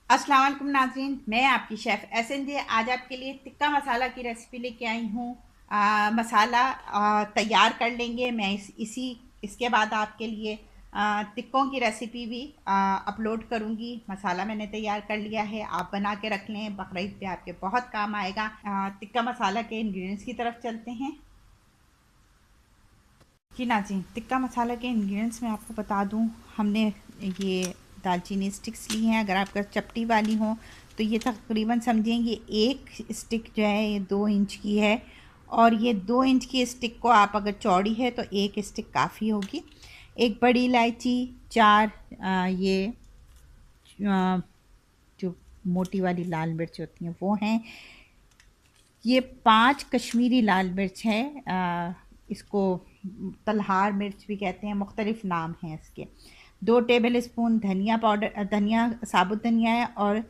अस्सलाम वालेकुम नाज़रीन, मैं आपकी शेफ़ एसएनजे आज आपके लिए टिक्का मसाला की रेसिपी लेके आई हूँ। मसाला तैयार कर लेंगे। मैं इसके बाद आपके लिए टिक्कों की रेसिपी भी अपलोड करूँगी। मसाला मैंने तैयार कर लिया है, आप बना के रख लें, बकरीद पे आपके बहुत काम आएगा। टिक्का मसाला के इंग्रेडिएंट्स की तरफ चलते हैं। जी नाज़रीन, टिक्का मसाला के इंग्रेडिएंट्स मैं आपको बता दूँ। हमने ये दालचीनी स्टिक्स ली हैं। अगर आपका चपटी वाली हो तो ये तकरीबन समझें ये एक स्टिक जो है ये 2 इंच की है, और ये 2 इंच की स्टिक को आप अगर चौड़ी है तो एक स्टिक काफ़ी होगी। एक बड़ी इलायची, 4 ये जो मोटी वाली लाल मिर्च होती हैं वो हैं। ये 5 कश्मीरी लाल मिर्च है। इसको तलहार मिर्च भी कहते हैं, मुख्तलिफ नाम हैं इसके। 2 टेबल स्पून धनिया पाउडर, धनिया साबुत धनिया है, और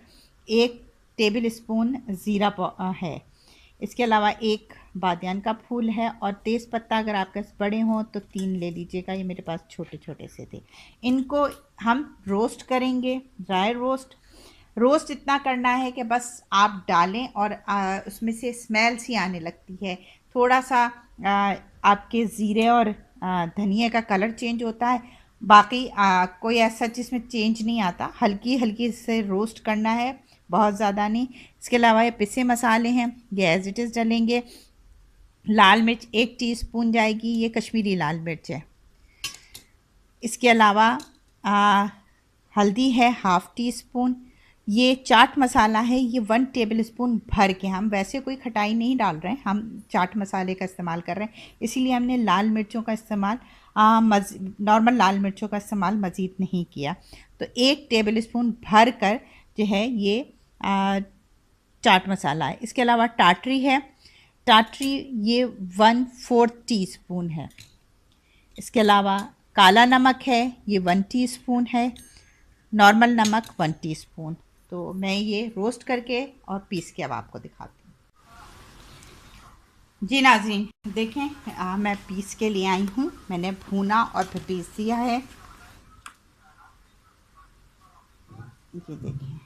1 टेबल स्पून ज़ीरा है। इसके अलावा 1 बादियान का फूल है, और तेज़ पत्ता अगर आपके पास बड़े हों तो 3 ले लीजिएगा। ये मेरे पास छोटे छोटे से थे। इनको हम रोस्ट करेंगे, ड्राई रोस्ट। रोस्ट इतना करना है कि बस आप डालें और उसमें से स्मेल सी आने लगती है। थोड़ा सा आपके ज़ीरे और धनिया का कलर चेंज होता है। बाकी कोई ऐसा जिसमें चेंज नहीं आता। हल्की हल्की से रोस्ट करना है, बहुत ज़्यादा नहीं। इसके अलावा ये पिसे मसाले हैं, ये एज इट इज़ डलेंगे। लाल मिर्च 1 टीस्पून जाएगी, ये कश्मीरी लाल मिर्च है। इसके अलावा हल्दी है 1/2 टीस्पून। ये चाट मसाला है, ये 1 टेबल स्पून भर के। हम वैसे कोई खटाई नहीं डाल रहे हैं, हम चाट मसाले का इस्तेमाल कर रहे हैं, इसीलिए हमने लाल मिर्चों का इस्तेमाल नॉर्मल लाल मिर्चों का इस्तेमाल मज़ीद नहीं किया। तो 1 टेबल स्पून भर कर जो है ये चाट मसाला है। इसके अलावा टाटरी है, टाटरी ये 1/4 टीस्पून है। इसके अलावा काला नमक है, ये 1 टीस्पून है। नॉर्मल नमक 1 टीस्पून। तो मैं ये रोस्ट करके और पीस के अब आपको दिखाती हूँ। जी नाज़रीन देखें, मैं पीस के ले आई हूँ। मैंने भूना और फिर पीस दिया है। ये देखें,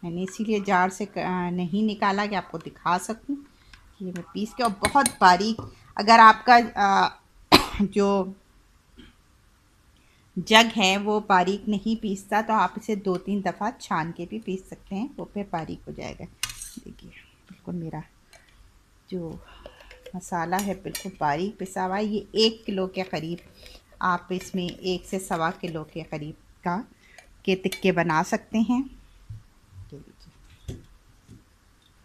मैंने इसीलिए जार से नहीं निकाला कि आपको दिखा सकूँ। ये मैं पीस के, और बहुत बारीक, अगर आपका जो जग है वो बारीक नहीं पीसता तो आप इसे 2-3 दफ़ा छान के भी पीस सकते हैं, वो फिर बारीक हो जाएगा। देखिए बिल्कुल मेरा जो मसाला है बिल्कुल बारीक पिसा हुआ है। ये 1 किलो के करीब, आप इसमें 1 से 1.25 किलो के करीब के टिक्के बना सकते हैं।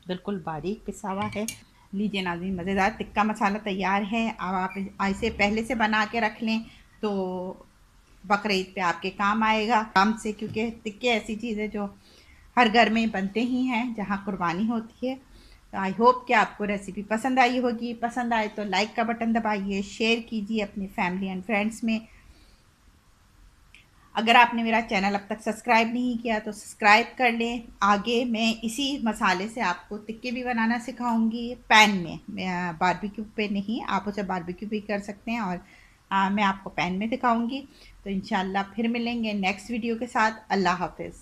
बिल्कुल बारीक पिसा हुआ है। लीजिए नाज़रीन, मज़ेदार टिक्का मसाला तैयार है। अब आप इसे पहले से बना के रख लें तो बकरीद पे आपके काम आएगा काम से, क्योंकि टिक्के ऐसी चीज़ है जो हर घर में बनते ही हैं जहाँ कुर्बानी होती है। तो आई होप कि आपको रेसिपी पसंद आई होगी। पसंद आए तो लाइक का बटन दबाइए, शेयर कीजिए अपनी फैमिली एंड फ्रेंड्स में। अगर आपने मेरा चैनल अब तक सब्सक्राइब नहीं किया तो सब्सक्राइब कर लें। आगे मैं इसी मसाले से आपको टिक्के भी बनाना सिखाऊंगी, पैन में, बारबेक्यू पे नहीं। आप उसे बारबेक्यू भी कर सकते हैं, और मैं आपको पैन में दिखाऊंगी। तो इंशाल्लाह फिर मिलेंगे नेक्स्ट वीडियो के साथ। अल्लाह हाफिज़।